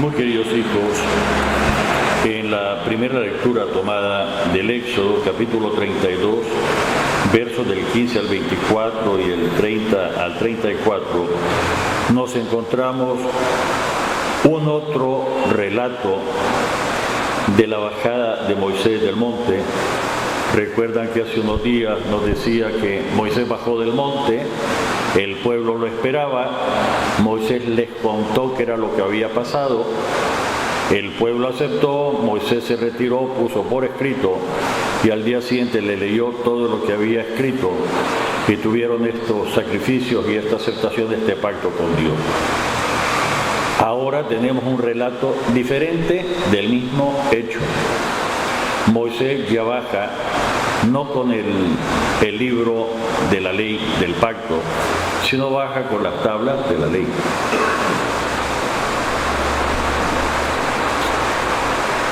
Muy queridos hijos, en la primera lectura tomada del Éxodo, capítulo 32, versos del 15 al 24 y el 30 al 34, nos encontramos un otro relato de la bajada de Moisés del monte. Recuerdan que hace unos días nos decía que Moisés bajó del monte, el pueblo lo esperaba, Moisés les contó qué era lo que había pasado, el pueblo aceptó, Moisés se retiró, puso por escrito y al día siguiente le leyó todo lo que había escrito y tuvieron estos sacrificios y esta aceptación de este pacto con Dios. Ahora tenemos un relato diferente del mismo hecho. Moisés ya baja no con el libro de la ley del pacto, sino baja con las tablas de la ley.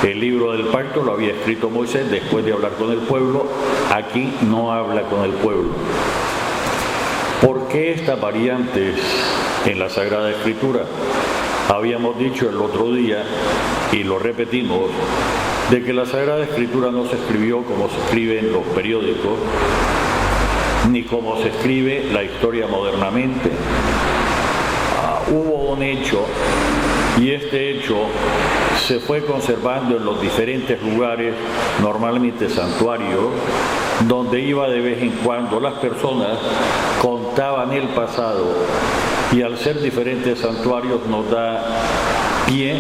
El libro del pacto lo había escrito Moisés después de hablar con el pueblo, aquí no habla con el pueblo. ¿Por qué estas variantes en la Sagrada Escritura? Habíamos dicho el otro día, y lo repetimos, de que la Sagrada Escritura no se escribió como se escribe en los periódicos, ni como se escribe la historia modernamente. Hubo un hecho, y este hecho se fue conservando en los diferentes lugares, normalmente santuarios, donde iba de vez en cuando las personas contaban el pasado, y al ser diferentes santuarios nos da pie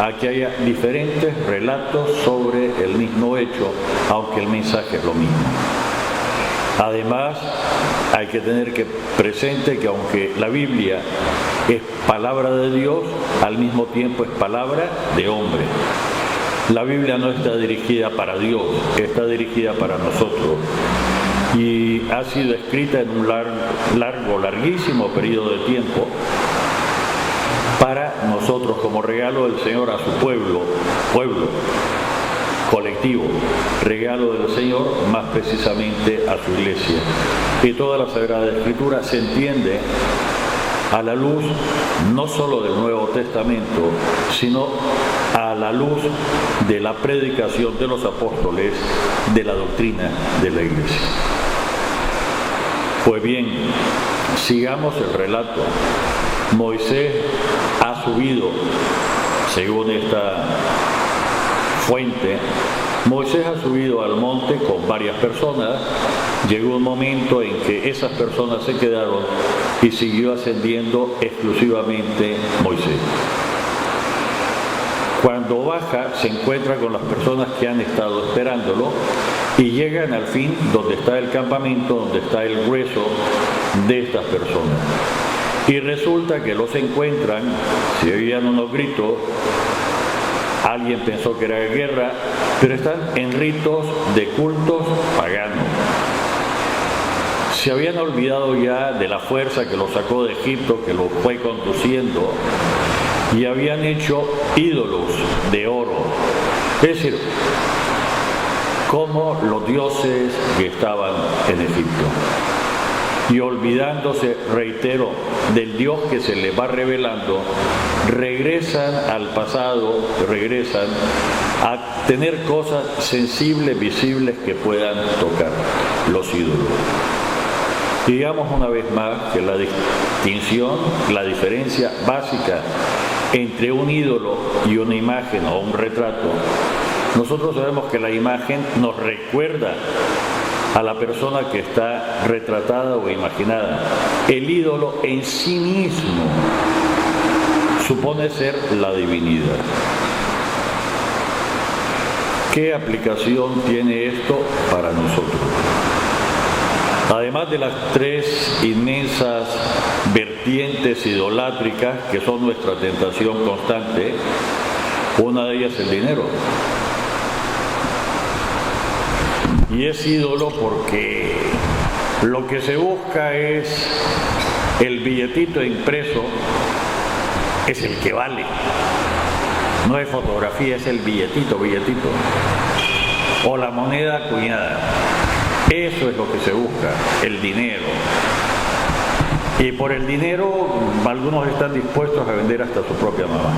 a que haya diferentes relatos sobre el mismo hecho, aunque el mensaje es lo mismo. Además, hay que tener presente que aunque la Biblia es palabra de Dios, al mismo tiempo es palabra de hombre. La Biblia no está dirigida para Dios, está dirigida para nosotros. Y ha sido escrita en un larguísimo periodo de tiempo para nosotros como regalo del Señor a su pueblo colectivo, regalo del Señor más precisamente a su iglesia. Y toda la Sagrada Escritura se entiende a la luz no solo del Nuevo Testamento, sino a la luz de la predicación de los apóstoles, de la doctrina de la iglesia. Pues bien, sigamos el relato. Moisés ha subido, según esta fuente, Moisés ha subido al monte con varias personas. Llegó un momento en que esas personas se quedaron y siguió ascendiendo exclusivamente Moisés. Cuando baja se encuentra con las personas que han estado esperándolo y llegan al fin donde está el campamento, donde está el grueso de estas personas. Y resulta que los encuentran, se oían unos gritos, alguien pensó que era guerra, pero están en ritos de cultos paganos. Se habían olvidado ya de la fuerza que los sacó de Egipto, que los fue conduciendo, y habían hecho ídolos de oro. Es decir, como los dioses que estaban en Egipto. Y olvidándose, reitero, del Dios que se les va revelando, regresan al pasado, regresan a tener cosas sensibles, visibles que puedan tocar los ídolos. Digamos una vez más que la distinción, la diferencia básica entre un ídolo y una imagen o un retrato, nosotros sabemos que la imagen nos recuerda a la persona que está retratada o imaginada. El ídolo en sí mismo supone ser la divinidad. ¿Qué aplicación tiene esto para nosotros? Además de las tres inmensas vertientes idolátricas que son nuestra tentación constante, una de ellas es el dinero. Y es ídolo porque lo que se busca es el billetito impreso, es el que vale. No es fotografía, es el billetito. O la moneda acuñada. Eso es lo que se busca, el dinero. Y por el dinero algunos están dispuestos a vender hasta su propia mamá.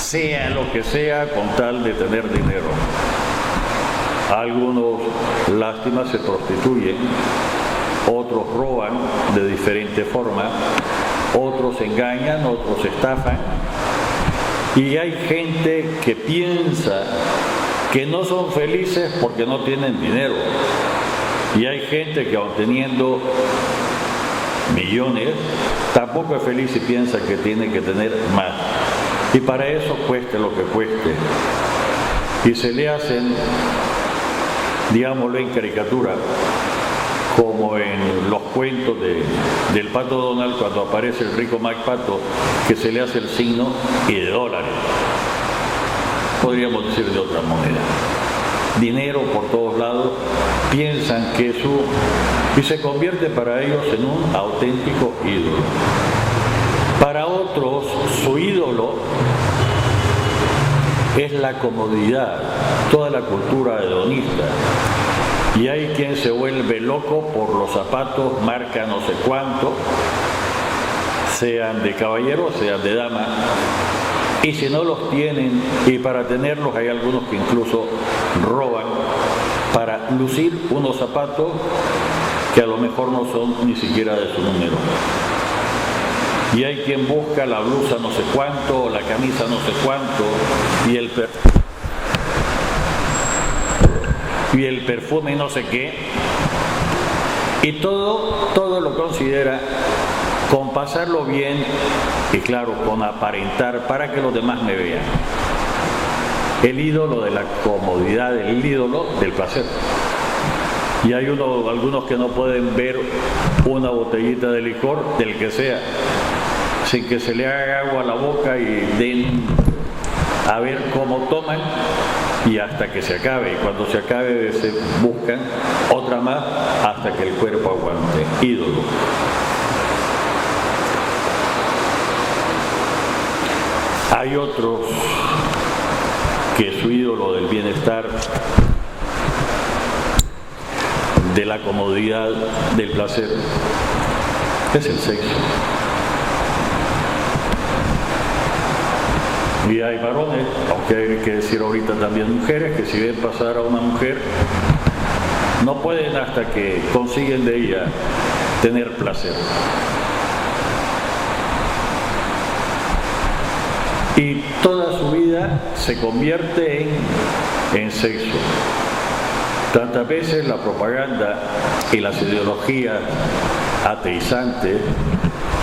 sea lo que sea con tal de tener dinero. Algunos, lástima, se prostituyen, otros roban de diferente forma, otros engañan, otros estafan, y hay gente que piensa que no son felices porque no tienen dinero, y hay gente que aun teniendo millones tampoco es feliz y piensa que tiene que tener más, y para eso cueste lo que cueste, y se le hacen, digámoslo en caricatura, como en los cuentos del Pato Donald, cuando aparece el rico MacPato, que se le hace el signo y de dólares. Podríamos decir de otra moneda. Dinero por todos lados, piensan que y se convierte para ellos en un auténtico ídolo. Para otros, su ídolo es la comodidad, toda la cultura hedonista. Y hay quien se vuelve loco por los zapatos marca no sé cuánto, sean de caballero, sean de dama, y si no los tienen, y para tenerlos hay algunos que incluso roban para lucir unos zapatos que a lo mejor no son ni siquiera de su número. Y hay quien busca la blusa no sé cuánto, la camisa no sé cuánto, y el perfume no sé qué, y todo lo considera con pasarlo bien y claro, con aparentar para que los demás me vean. El ídolo de la comodidad, el ídolo del placer. Y hay algunos que no pueden ver una botellita de licor, del que sea, sin que se le haga agua a la boca y den a ver cómo toman, y hasta que se acabe, y cuando se acabe se buscan otra más hasta que el cuerpo aguante. Ídolo. Hay otros que su ídolo del bienestar, de la comodidad, del placer, es el sexo. Y hay varones, aunque hay que decir ahorita también mujeres, que si ven pasar a una mujer, no pueden hasta que consiguen de ella tener placer. Y toda su vida se convierte en sexo. Tantas veces la propaganda y las ideologías ateizantes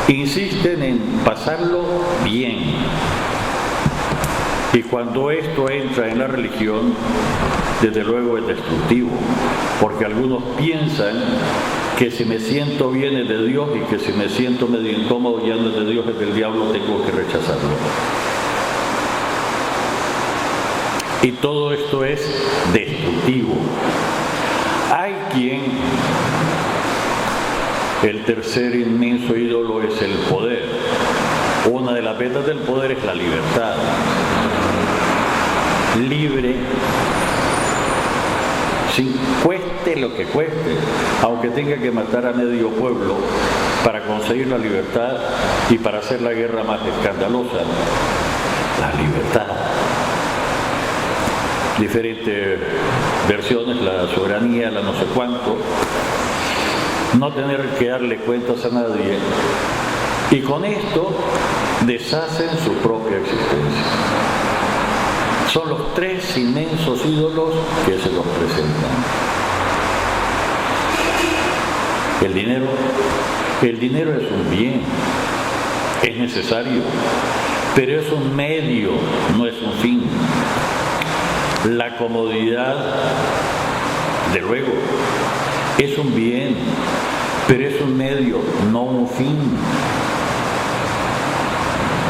insisten en pasarlo bien. Y cuando esto entra en la religión, desde luego es destructivo, porque algunos piensan que si me siento bien es de Dios y que si me siento medio incómodo ya no es de Dios, es del diablo, tengo que rechazarlo. Y todo esto es destructivo. Hay quien, el tercer inmenso ídolo es el poder. Una de las vetas del poder es la libertad. Libre, sin cueste lo que cueste, aunque tenga que matar a medio pueblo para conseguir la libertad y para hacer la guerra más escandalosa. La libertad. Diferentes versiones, la soberanía, la no sé cuánto, no tener que darle cuentas a nadie, y con esto deshacen su propia existencia. Son los tres inmensos ídolos que se los presentan. El dinero es un bien, es necesario, pero es un medio, no es un fin. La comodidad, de luego, es un bien, pero es un medio, no un fin.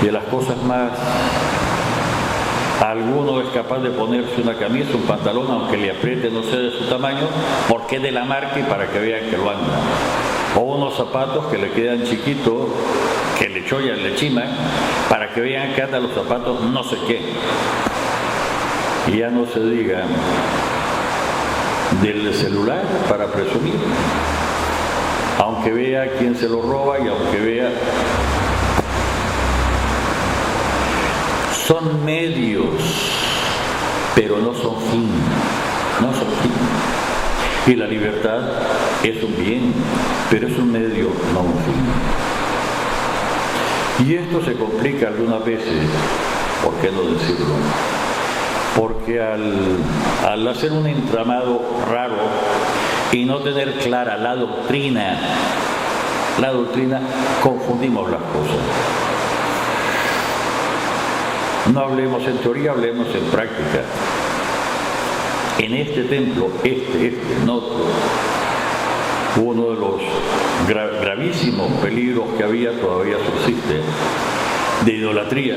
Y de las cosas más, alguno es capaz de ponerse una camisa, un pantalón, aunque le apriete, no sé de su tamaño, porque es de la marca y para que vean que lo anda. O unos zapatos que le quedan chiquitos, que le chollan, le chiman, para que vean que andan los zapatos no sé qué. Y ya no se diga del celular para presumir, aunque vea quién se lo roba y aunque vea, son medios, pero no son fin. No son fin. Y la libertad es un bien, pero es un medio, no un fin. Y esto se complica algunas veces, ¿por qué no decirlo? Porque al hacer un entramado raro y no tener clara la doctrina, confundimos las cosas. No hablemos en teoría, hablemos en práctica. En este templo, en otro, uno de los gravísimos peligros que había, todavía subsiste, de idolatría,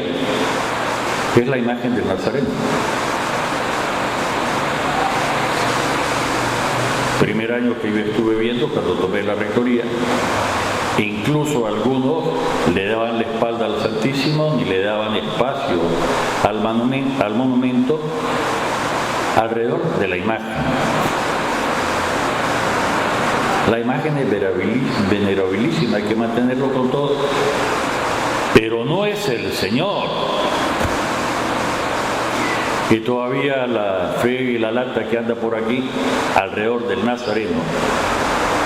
es la imagen del Nazareno. Primer año que yo estuve viendo, cuando tomé la rectoría, incluso algunos le daban la espalda al Santísimo, ni le daban espacio al monumento alrededor de la imagen. La imagen es venerabilísima, hay que mantenerlo con todo, pero no es el Señor. Y todavía la fe y la lata que anda por aquí alrededor del Nazareno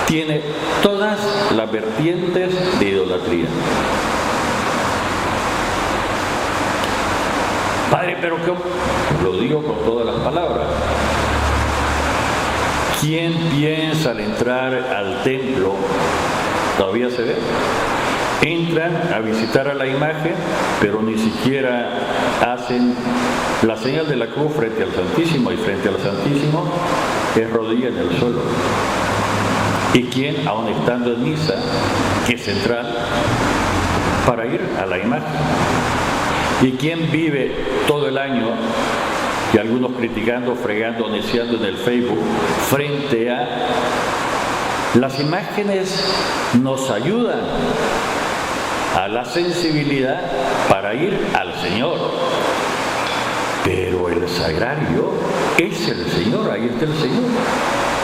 tiene todas las vertientes de idolatría. Padre, pero ¿qué? Lo digo con todas las palabras. ¿Quién piensa al entrar al templo? Todavía se ve. Entran a visitar a la imagen, pero ni siquiera hacen la señal de la cruz frente al Santísimo, y frente al Santísimo es rodilla en el suelo. ¿Y quién, aun estando en misa, que es central, para ir a la imagen? ¿Y quién vive todo el año, y algunos criticando, fregando, neciando en el Facebook, frente a las imágenes? Nos ayudan a la sensibilidad para ir al Señor, pero el sagrario es el Señor, ahí está el Señor,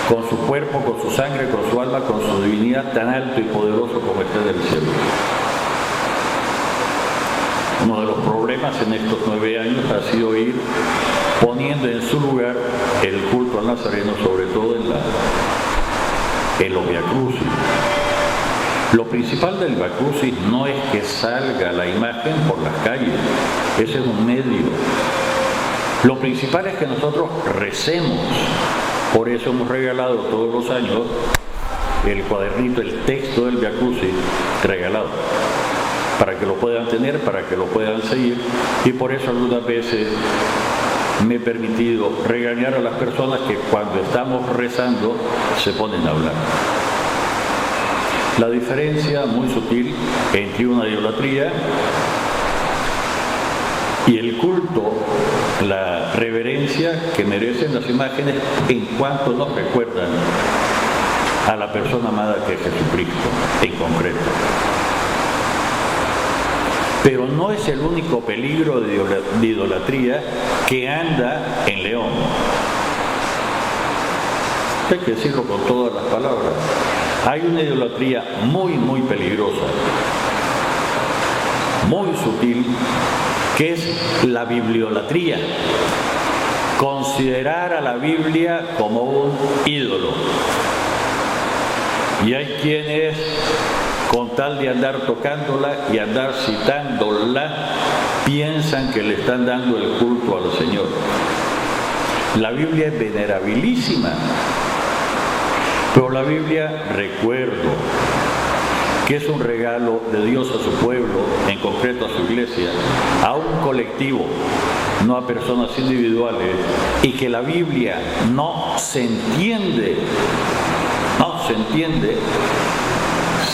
con su cuerpo, con su sangre, con su alma, con su divinidad, tan alto y poderoso como está en el cielo. Uno de los problemas en estos 9 años ha sido ir poniendo en su lugar el culto al Nazareno, sobre todo en los Via Crucis. Lo principal del Via Crucis no es que salga la imagen por las calles, ese es un medio. Lo principal es que nosotros recemos. Por eso hemos regalado todos los años el cuadernito, el texto del Via Crucis regalado, para que lo puedan tener, para que lo puedan seguir. Y por eso algunas veces me he permitido regañar a las personas que cuando estamos rezando se ponen a hablar. La diferencia muy sutil entre una idolatría y el culto, la reverencia que merecen las imágenes en cuanto nos recuerdan a la persona amada que es Jesucristo en concreto. Pero no es el único peligro de idolatría que anda en León. Hay que decirlo con todas las palabras. Hay una idolatría muy, muy peligrosa, muy sutil, que es la bibliolatría. Considerar a la Biblia como un ídolo. Y hay quienes, con tal de andar tocándola y andar citándola, piensan que le están dando el culto al Señor. La Biblia es venerabilísima, pero la Biblia, recuerdo, que es un regalo de Dios a su pueblo, en concreto a su iglesia, a un colectivo, no a personas individuales, y que la Biblia no se entiende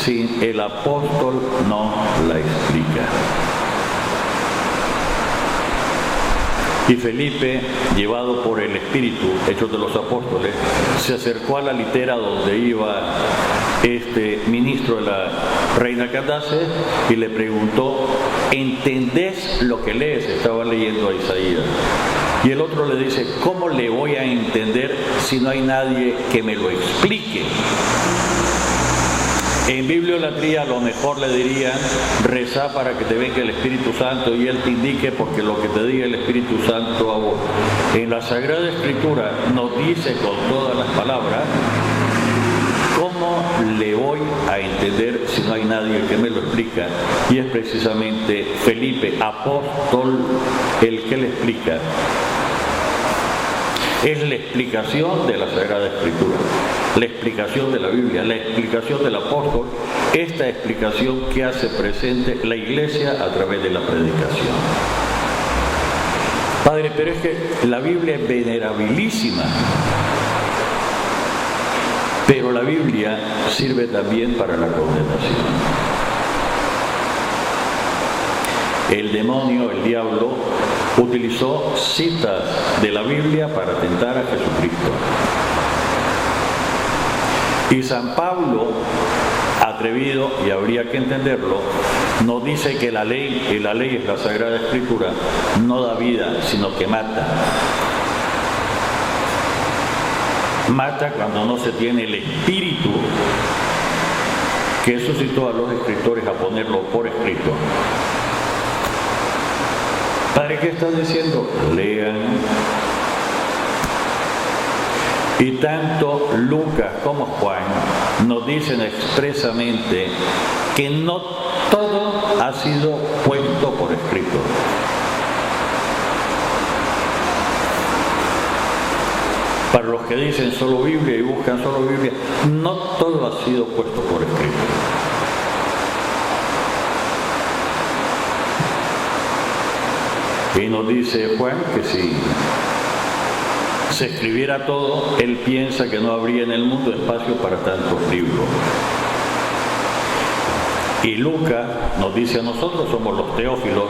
si el apóstol no la explica. Y Felipe, llevado por el Espíritu, Hechos de los Apóstoles, se acercó a la litera donde iba este ministro de la reina Candace y le preguntó: ¿entendés lo que lees? Estaba leyendo a Isaías. Y el otro le dice: ¿cómo le voy a entender si no hay nadie que me lo explique? En bibliolatría a lo mejor le dirían, rezá para que te venga el Espíritu Santo y Él te indique porque lo que te diga el Espíritu Santo a vos. En la Sagrada Escritura nos dice con todas las palabras, ¿cómo le voy a entender si no hay nadie que me lo explica? Y es precisamente Felipe, apóstol, el que le explica. Es la explicación de la Sagrada Escritura, la explicación de la Biblia, la explicación del apóstol, esta explicación que hace presente la Iglesia a través de la predicación. Padre, pero es que la Biblia es venerabilísima, pero la Biblia sirve también para la condenación. El demonio, el diablo, utilizó citas de la Biblia para tentar a Jesucristo. Y San Pablo, atrevido, y habría que entenderlo, nos dice que la ley es la Sagrada Escritura, no da vida, sino que mata. Mata cuando no se tiene el espíritu que suscitó a los escritores a ponerlo por escrito. Padre, ¿qué estás diciendo? Lean. Y tanto Lucas como Juan nos dicen expresamente que no todo ha sido puesto por escrito. Para los que dicen solo Biblia y buscan solo Biblia, no todo ha sido puesto por escrito. Y nos dice Juan que si se escribiera todo, él piensa que no habría en el mundo espacio para tantos libros. Y Lucas nos dice a nosotros, somos los teófilos,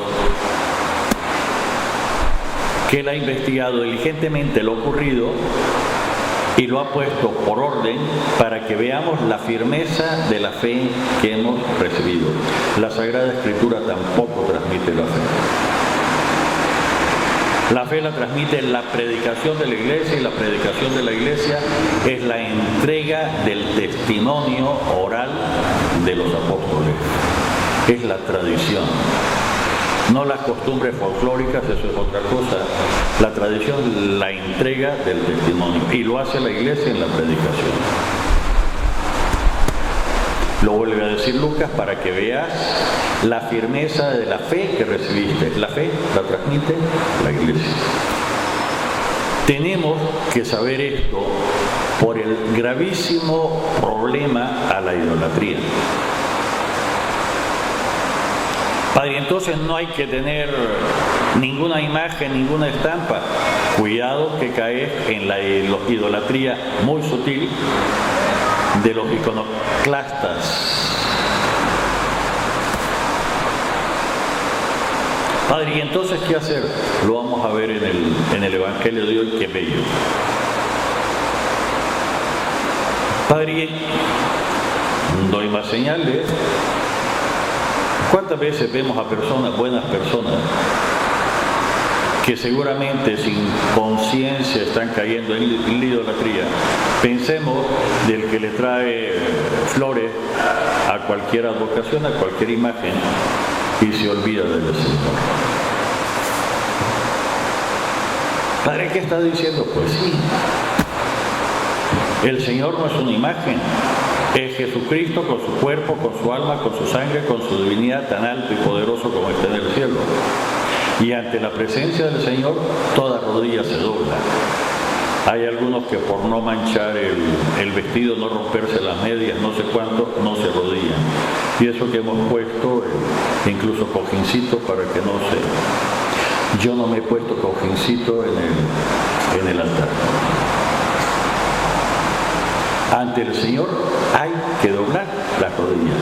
que él ha investigado diligentemente lo ocurrido y lo ha puesto por orden para que veamos la firmeza de la fe que hemos recibido. La Sagrada Escritura tampoco transmite la fe. La fe la transmite la predicación de la Iglesia, y la predicación de la Iglesia es la entrega del testimonio oral de los apóstoles. Es la tradición. No las costumbres folclóricas, eso es otra cosa. La tradición, la entrega del testimonio. Y lo hace la Iglesia en la predicación. Lo vuelve a decir Lucas para que veas la firmeza de la fe que recibiste. La fe la transmite la Iglesia. Tenemos que saber esto por el gravísimo problema a la idolatría. Padre, entonces no hay que tener ninguna imagen, ninguna estampa. Cuidado que caes en la idolatría muy sutil de los iconoclastas. Padre, ¿y entonces qué hacer? Lo vamos a ver en el Evangelio de hoy, qué bello. Padre, doy más señales. ¿Cuántas veces vemos a personas, buenas personas, que seguramente sin conciencia están cayendo en la idolatría? Pensemos del que le trae flores a cualquier advocación, a cualquier imagen, y se olvida del Señor. Padre, ¿qué está diciendo? Pues sí, el Señor no es una imagen. Es Jesucristo con su cuerpo, con su alma, con su sangre, con su divinidad tan alto y poderoso como está en el cielo. Y ante la presencia del Señor, toda rodilla se dobla. Hay algunos que por no manchar el vestido, no romperse las medias, no sé cuánto, no se rodillan. Y eso que hemos puesto, incluso cojincito para que no se... Yo no me he puesto cojincito en el altar. Ante el Señor hay que doblar las rodillas.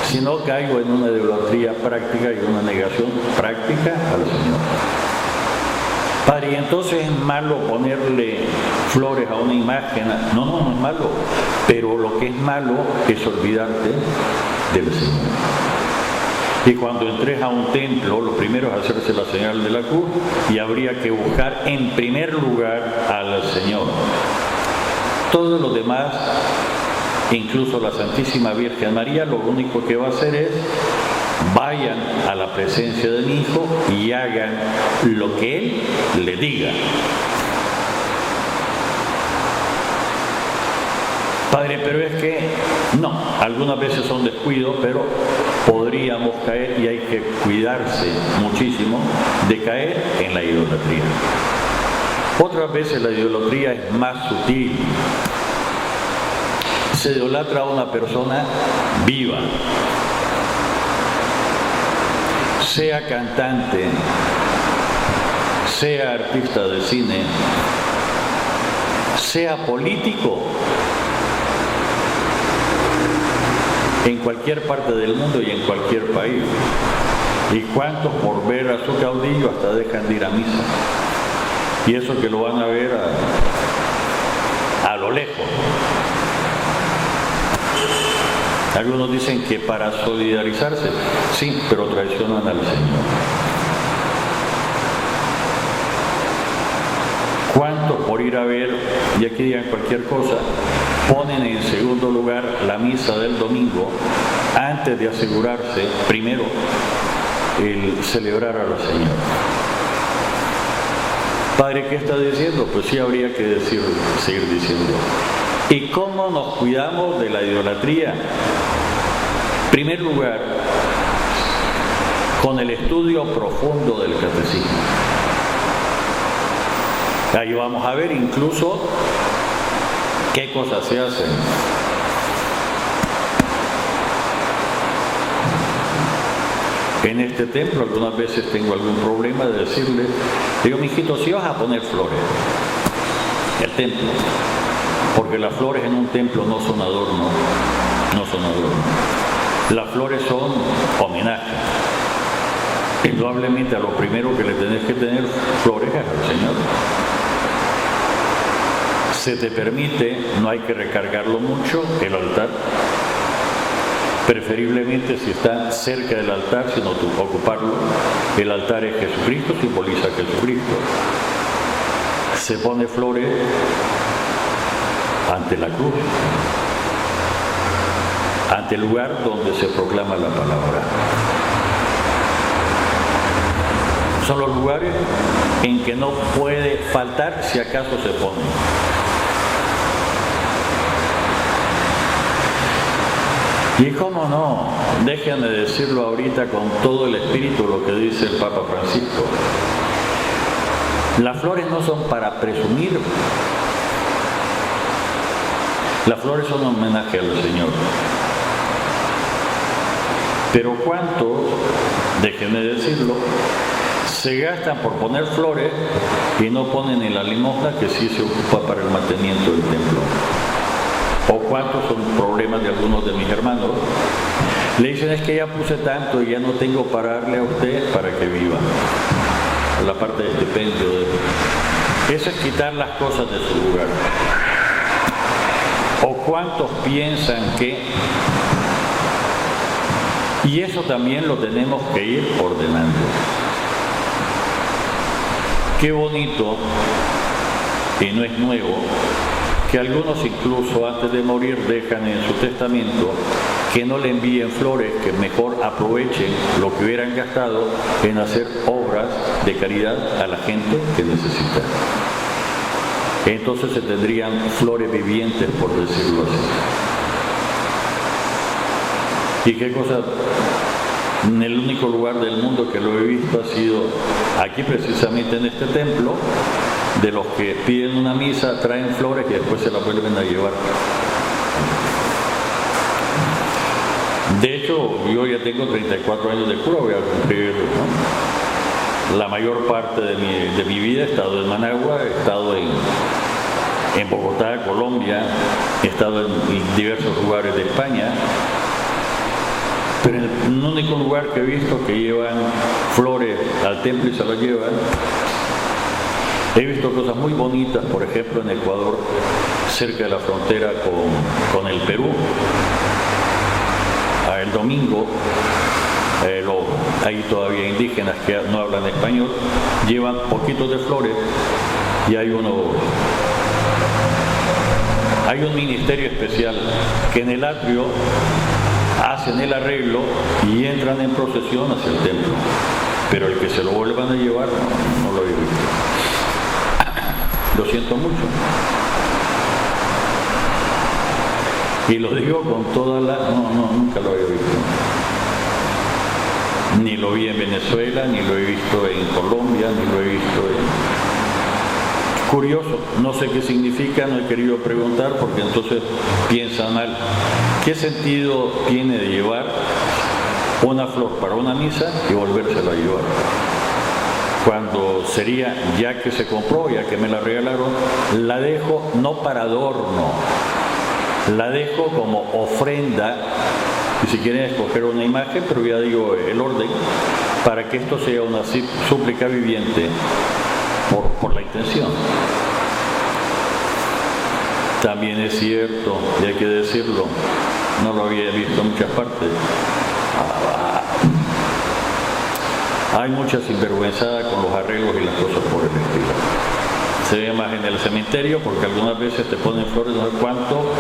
Si no, caigo en una idolatría práctica y una negación práctica al Señor. Padre, ¿y entonces es malo ponerle flores a una imagen? No, no es malo. Pero lo que es malo es olvidarte del Señor. Y cuando entres a un templo, lo primero es hacerse la señal de la cruz, y habría que buscar en primer lugar al Señor. Todo lo demás incluso la Santísima Virgen María, lo único que va a hacer es: vayan a la presencia de mi hijo y hagan lo que él le diga. Padre, pero es que no, algunas veces son descuidos, pero podríamos caer, y hay que cuidarse muchísimo de caer en la idolatría. Otras veces la idolatría es más sutil. Se idolatra a una persona viva, sea cantante, sea artista de cine, sea político, en cualquier parte del mundo y en cualquier país. Y cuántos por ver a su caudillo hasta dejan de ir a misa. Y eso que lo van a ver a lo lejos. Algunos dicen que para solidarizarse, sí, pero traicionan al Señor. ¿Cuántos por ir a ver, y aquí digan cualquier cosa, ponen en segundo lugar la misa del domingo antes de asegurarse primero el celebrar al Señor? Padre, ¿qué está diciendo? Pues sí, habría que seguir diciendo. ¿Y cómo nos cuidamos de la idolatría? En primer lugar, con el estudio profundo del catecismo. Ahí vamos a ver incluso qué cosas se hacen. En este templo algunas veces tengo algún problema de decirle, digo, mijito, si vas a poner flores, el templo, porque las flores en un templo no son adorno, no son adorno. Las flores son homenaje. Indudablemente a lo primero que le tenés que tener flores es al Señor. Se te permite, no hay que recargarlo mucho, el altar. Preferiblemente si está cerca del altar, sino ocuparlo. El altar es Jesucristo, simboliza a Jesucristo. Se pone flores ante la cruz, ante el lugar donde se proclama la palabra. Son los lugares en que no puede faltar, si acaso se pone. Y cómo no, déjenme decirlo ahorita con todo el espíritu lo que dice el Papa Francisco. Las flores no son para presumir. Las flores son un homenaje al Señor. Pero ¿cuántos, déjenme decirlo, se gastan por poner flores y no ponen en la limosna que sí se ocupa para el mantenimiento del templo? ¿O cuántos son problemas de algunos de mis hermanos? Le dicen, es que ya puse tanto y ya no tengo para darle a usted para que viva. La parte de estipendio. Eso es quitar las cosas de su lugar. ¿O cuántos piensan que... Y eso también lo tenemos que ir ordenando. Qué bonito, y no es nuevo, que algunos incluso antes de morir dejan en su testamento que no le envíen flores, que mejor aprovechen lo que hubieran gastado en hacer obras de caridad a la gente que necesita. Entonces se tendrían flores vivientes, por decirlo así. ¿Y qué cosa? En el único lugar del mundo que lo he visto ha sido aquí, precisamente en este templo, de los que piden una misa, traen flores y después se las vuelven a llevar. De hecho, yo ya tengo 34 años de cura, voy a cumplir, ¿no? La mayor parte de mi vida he estado en Managua, he estado en Bogotá, Colombia, he estado en diversos lugares de España, pero en el único lugar que he visto que llevan flores al templo y se las llevan, he visto cosas muy bonitas, por ejemplo en Ecuador, cerca de la frontera con el Perú. El domingo, hay todavía indígenas que no hablan español, llevan poquitos de flores y hay hay un ministerio especial que en el atrio hacen el arreglo y entran en procesión hacia el templo. Pero el que se lo vuelvan a llevar, no lo he visto. Lo siento mucho. Y lo digo con toda la... No, nunca lo había visto. Ni lo vi en Venezuela, ni lo he visto en Colombia, ni lo he visto en... Curioso, no sé qué significa, no he querido preguntar porque entonces piensan mal. ¿Qué sentido tiene de llevar una flor para una misa y volvérsela a llevar? Cuando sería, ya que se compró, ya que me la regalaron, la dejo no para adorno, la dejo como ofrenda, y si quieren escoger una imagen, pero ya digo el orden, para que esto sea una súplica viviente por la intención. También es cierto, y hay que decirlo, no lo había visto en muchas partes, hay mucha sinvergüenzada con los arreglos y las cosas por el estilo. Se ve más en el cementerio porque algunas veces te ponen flores, no sé cuánto,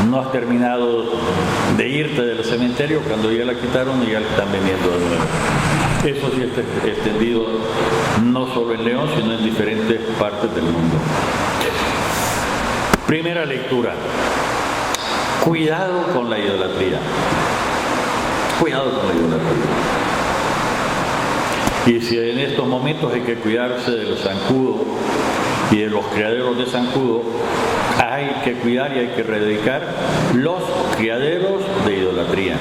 no has terminado de irte del cementerio cuando ya la quitaron y ya la están vendiendo de nuevo. Eso sí está extendido no solo en León, sino en diferentes partes del mundo. Primera lectura. Cuidado con la idolatría. Cuidado con la idolatría. Y si en estos momentos hay que cuidarse del zancudo y de los criaderos de zancudo, hay que cuidar y hay que erradicar los criaderos de idolatría.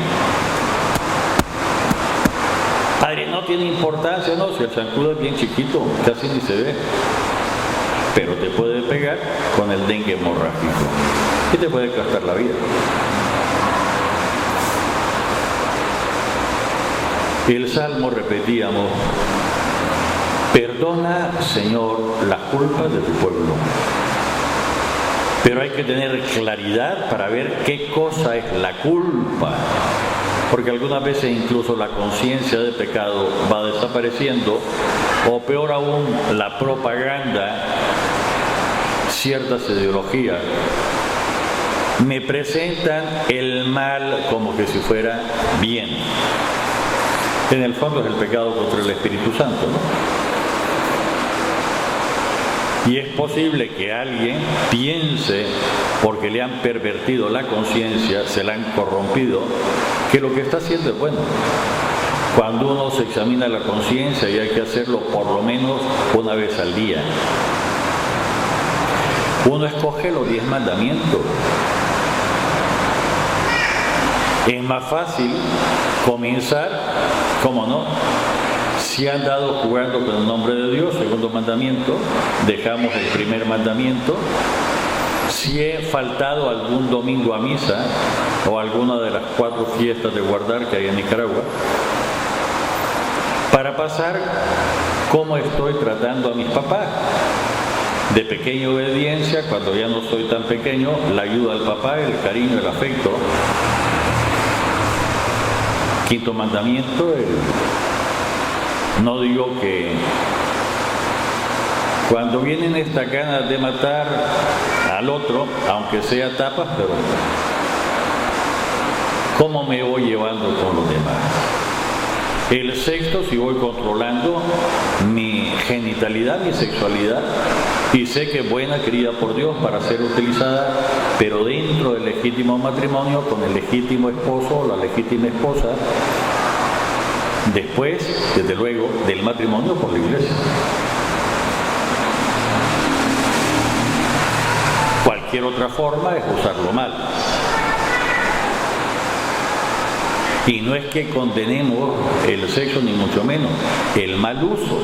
Padre, no tiene importancia, no, si el zancudo es bien chiquito, casi ni se ve, pero te puede pegar con el dengue hemorrágico y te puede costar la vida. El salmo repetíamos: perdona, Señor, las culpas de tu pueblo. Pero hay que tener claridad para ver qué cosa es la culpa, porque algunas veces incluso la conciencia de pecado va desapareciendo, o peor aún, la propaganda, ciertas ideologías me presentan el mal como que si fuera bien. En el fondo es el pecado contra el Espíritu Santo, ¿no? Y es posible que alguien piense, porque le han pervertido la conciencia, se la han corrompido, que lo que está haciendo es bueno. Cuando uno se examina la conciencia, y hay que hacerlo por lo menos una vez al día, uno escoge los 10 mandamientos. Es más fácil comenzar, ¿cómo no? Si han dado jugando con el nombre de Dios, segundo mandamiento, dejamos el primer mandamiento. Si he faltado algún domingo a misa, o alguna de las 4 fiestas de guardar que hay en Nicaragua, para pasar cómo estoy tratando a mis papás. De pequeña obediencia, cuando ya no soy tan pequeño, la ayuda al papá, el cariño, el afecto. Quinto mandamiento, no digo que cuando vienen estas ganas de matar al otro, aunque sea tapas, pero ¿cómo me voy llevando con los demás? El sexto, si voy controlando mi genitalidad, mi sexualidad, y sé que es buena, querida por Dios, para ser utilizada, pero dentro del legítimo matrimonio, con el legítimo esposo o la legítima esposa, después, desde luego, del matrimonio por la iglesia. Cualquier otra forma es usarlo mal. Y no es que condenemos el sexo, ni mucho menos, el mal uso,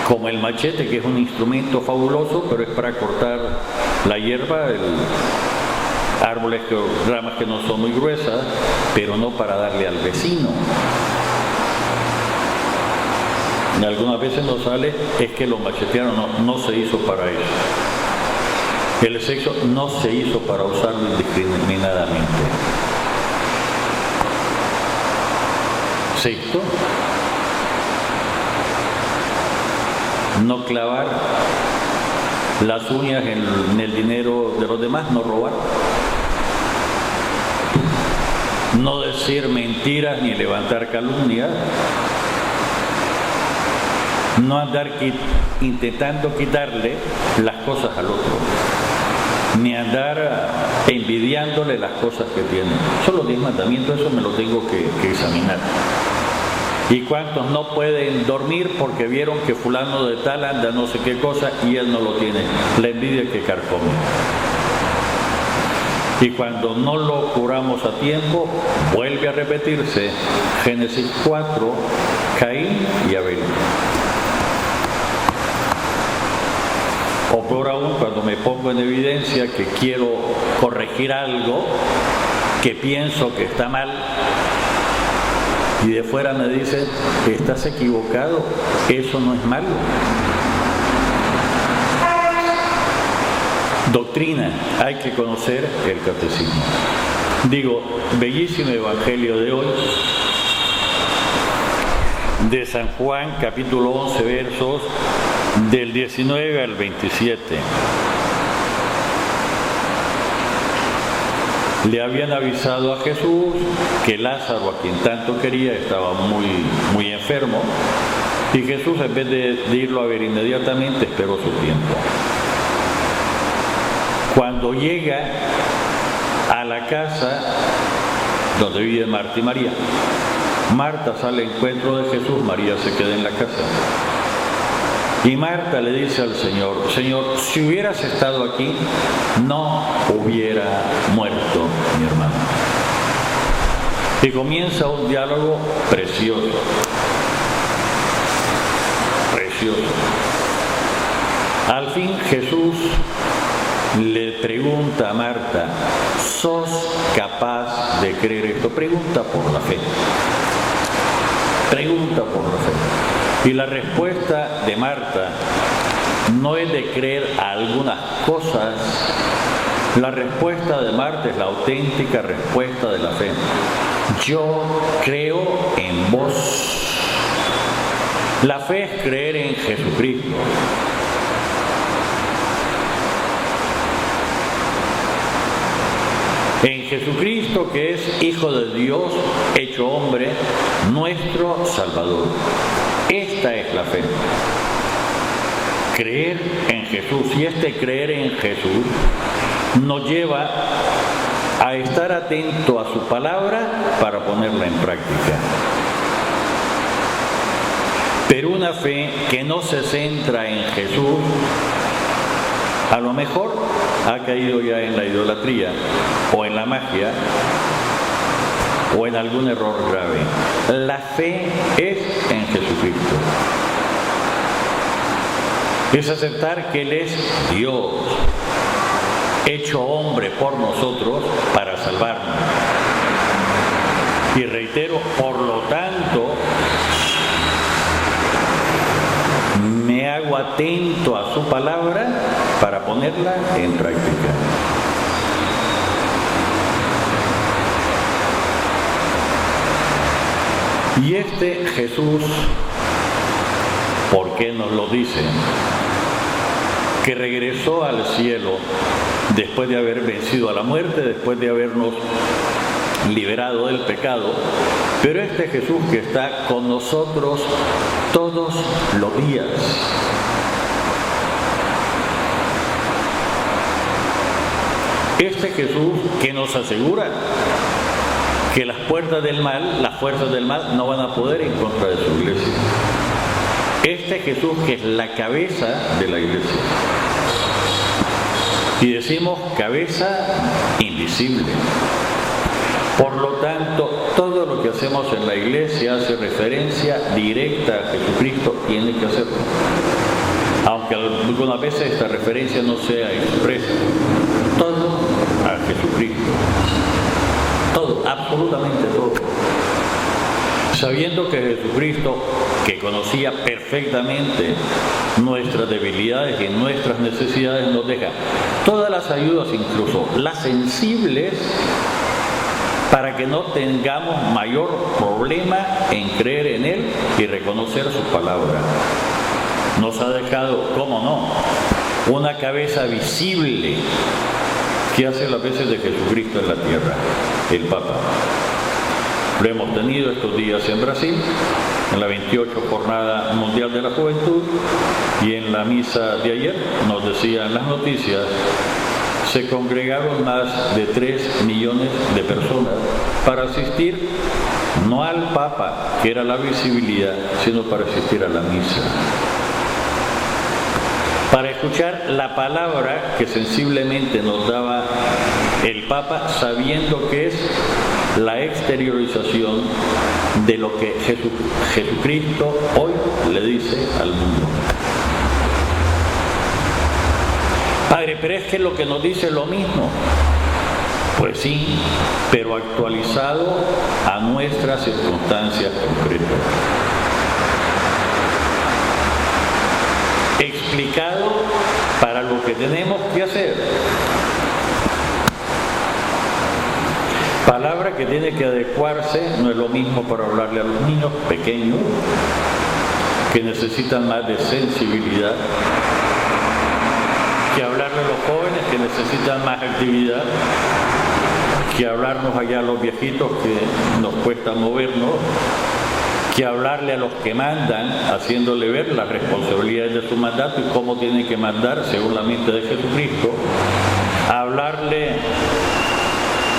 como el machete, que es un instrumento fabuloso, pero es para cortar la hierba, árboles, ramas que no son muy gruesas, pero no para darle al vecino. Y algunas veces nos sale, es que lo machetearon, no se hizo para eso. El sexo no se hizo para usarlo indiscriminadamente. Sexto, no clavar las uñas en el dinero de los demás, no robar, no decir mentiras ni levantar calumnias, no andar intentando quitarle las cosas al otro, ni andar envidiándole las cosas que tiene. Son los 10 mandamientos, eso me lo tengo que examinar. ¿Y cuántos no pueden dormir porque vieron que fulano de tal anda no sé qué cosa y él no lo tiene? La envidia que carcome. Y cuando no lo curamos a tiempo, vuelve a repetirse Génesis 4, Caín y Abel. O peor aún, cuando me pongo en evidencia que quiero corregir algo que pienso que está mal, y de fuera me dicen, estás equivocado, eso no es malo. Doctrina, hay que conocer el catecismo. Digo, bellísimo evangelio de hoy, de San Juan, capítulo 11, versos del 19 al 27. Le habían avisado a Jesús que Lázaro, a quien tanto quería, estaba muy enfermo, y Jesús, en vez de irlo a ver inmediatamente, esperó su tiempo. Cuando llega a la casa donde viven Marta y María, Marta sale al encuentro de Jesús, María se queda en la casa. Y Marta le dice al Señor, Señor, si hubieras estado aquí, no hubiera muerto mi hermano. Y comienza un diálogo precioso, precioso. Al fin Jesús le pregunta a Marta, ¿sos capaz de creer esto? Pregunta por la fe. Pregunta por la fe. Y la respuesta de Marta no es de creer a algunas cosas. La respuesta de Marta es la auténtica respuesta de la fe. Yo creo en vos. La fe es creer en Jesucristo. En Jesucristo, que es Hijo de Dios, hecho hombre, nuestro Salvador. Esta es la fe. Creer en Jesús. Y este creer en Jesús nos lleva a estar atento a su palabra para ponerla en práctica. Pero una fe que no se centra en Jesús, a lo mejor ha caído ya en la idolatría o en la magia o en algún error grave. La fe es en Jesucristo. Es aceptar que Él es Dios, hecho hombre por nosotros para salvarnos. Y reitero, por lo tanto, me hago atento a su palabra para ponerla en práctica. Y este Jesús, ¿por qué nos lo dice? Que regresó al cielo después de haber vencido a la muerte, después de habernos liberado del pecado, pero este Jesús que está con nosotros todos los días. Este Jesús que nos asegura que las fuerzas del mal no van a poder en contra de su iglesia. Este Jesús que es la cabeza de la iglesia. Y decimos cabeza invisible. Por lo tanto, todo lo que hacemos en la iglesia hace referencia directa a Jesucristo, tiene que hacerlo. Aunque algunas veces esta referencia no sea expresa. Todo a Jesucristo. Todo, absolutamente todo. Sabiendo que Jesucristo, que conocía perfectamente nuestras debilidades y nuestras necesidades, nos deja todas las ayudas, incluso las sensibles, para que no tengamos mayor problema en creer en Él y reconocer su palabra. Nos ha dejado, cómo no, una cabeza visible que hace las veces de Jesucristo en la tierra, el Papa. Lo hemos tenido estos días en Brasil, en la 28 Jornada Mundial de la Juventud, y en la misa de ayer, nos decían las noticias, se congregaron más de 3 millones de personas para asistir no al Papa, que era la visibilidad, sino para asistir a la misa. Para escuchar la palabra que sensiblemente nos daba el Papa, sabiendo que es la exteriorización de lo que Jesucristo hoy le dice al mundo. Padre, pero es que lo que nos dice es lo mismo. Pues sí, pero actualizado a nuestras circunstancias concretas. Explicado para lo que tenemos que hacer. Palabra que tiene que adecuarse, no es lo mismo para hablarle a los niños pequeños, que necesitan más de sensibilidad, que hablarle a los jóvenes que necesitan más actividad, que hablarnos allá a los viejitos que nos cuesta movernos, que hablarle a los que mandan, haciéndole ver las responsabilidades de su mandato y cómo tienen que mandar según la mente de Jesucristo, hablarle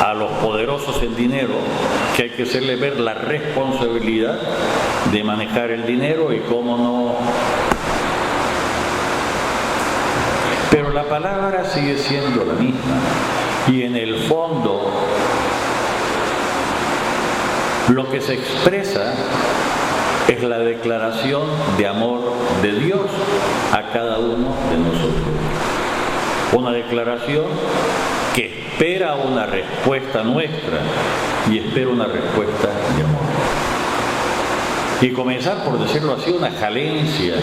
a los poderosos en dinero, que hay que hacerle ver la responsabilidad de manejar el dinero y cómo no. Pero la palabra sigue siendo la misma y en el fondo lo que se expresa es la declaración de amor de Dios a cada uno de nosotros. Una declaración que espera una respuesta nuestra y espera una respuesta de amor. Y comenzar, por decirlo así, una jalencia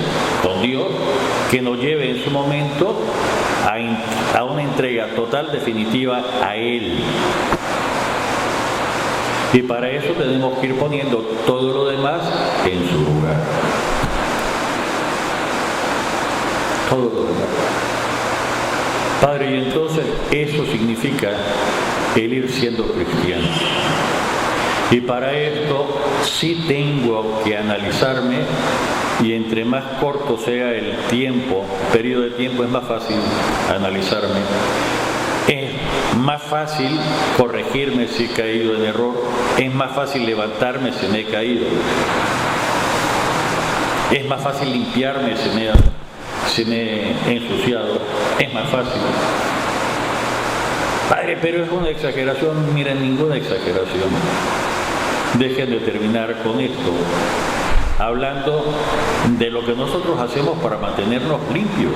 con Dios que nos lleve en su momento a una entrega total, definitiva a Él. Y para eso tenemos que ir poniendo todo lo demás en su lugar. Todo lo demás. Padre, y entonces eso significa el ir siendo cristiano. Y para esto sí tengo que analizarme, y entre más corto sea el tiempo, periodo de tiempo, es más fácil analizarme. Es más fácil corregirme si he caído en error, es más fácil levantarme si me he caído, es más fácil limpiarme si me he ensuciado, es más fácil. Padre, pero es una exageración. Miren, ninguna exageración. Dejen de terminar con esto, hablando de lo que nosotros hacemos para mantenernos limpios.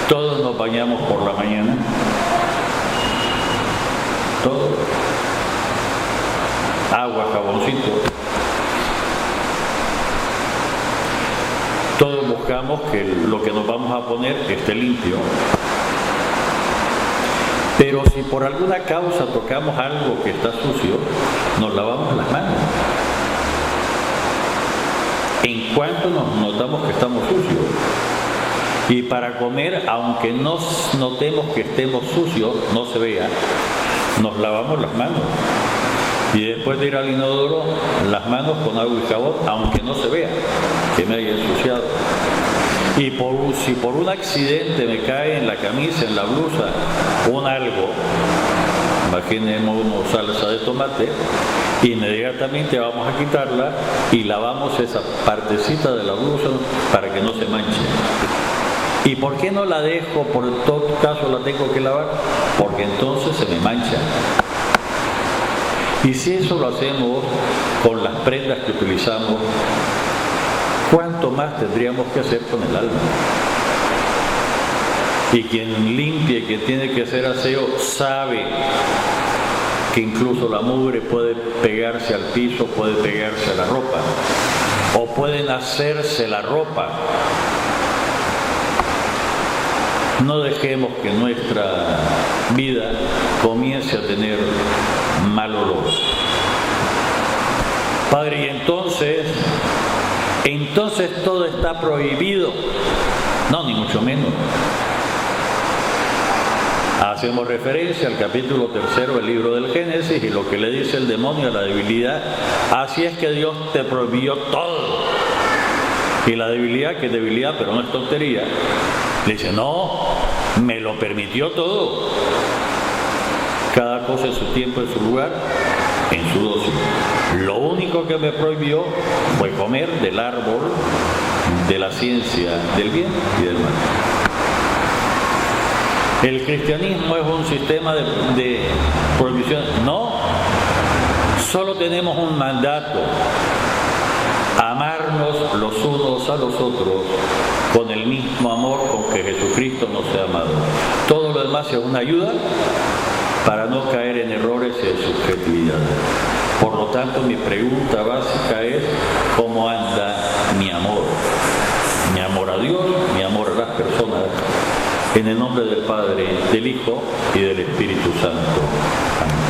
Todos nos bañamos por la mañana, todos, agua, jaboncito, todos buscamos que lo que nos vamos a poner esté limpio. Pero si por alguna causa tocamos algo que está sucio, nos lavamos las manos. En cuanto nos notamos que estamos sucios. Y para comer, aunque no notemos que estemos sucios, no se vea, nos lavamos las manos. Y después de ir al inodoro, las manos con agua y jabón, aunque no se vea que me haya ensuciado. Y si por un accidente me cae en la camisa, en la blusa, un algo, imaginemos una salsa de tomate, inmediatamente vamos a quitarla y lavamos esa partecita de la blusa para que no se manche. ¿Y por qué no la dejo? Por todo caso la tengo que lavar, porque entonces se me mancha. Y si eso lo hacemos con las prendas que utilizamos, ¿cuánto más tendríamos que hacer con el alma? Y quien limpia, quien tiene que hacer aseo, sabe que incluso la mugre puede pegarse al piso, puede pegarse a la ropa, o pueden hacerse la ropa. No dejemos que nuestra vida comience a tener mal olor. Padre, y entonces todo está prohibido. No, ni mucho menos. Hacemos referencia al capítulo 3 del libro del Génesis y lo que le dice el demonio a la debilidad. Así es que Dios te prohibió todo. Y la debilidad, que es debilidad, pero no es tontería, le dice, no, me lo permitió todo. Cada cosa en su tiempo, en su lugar, en su dosis. Lo único que me prohibió fue comer del árbol de la ciencia del bien y del mal. El cristianismo es un sistema de prohibición. No, solo tenemos un mandato: amarnos los unos a los otros con el mismo amor con que Jesucristo nos ha amado. Todo lo demás es una ayuda para no caer en errores y en subjetividad. Por lo tanto, mi pregunta básica es: ¿cómo anda mi amor? Mi amor a Dios, mi amor a las personas. En el nombre del Padre, del Hijo y del Espíritu Santo. Amén.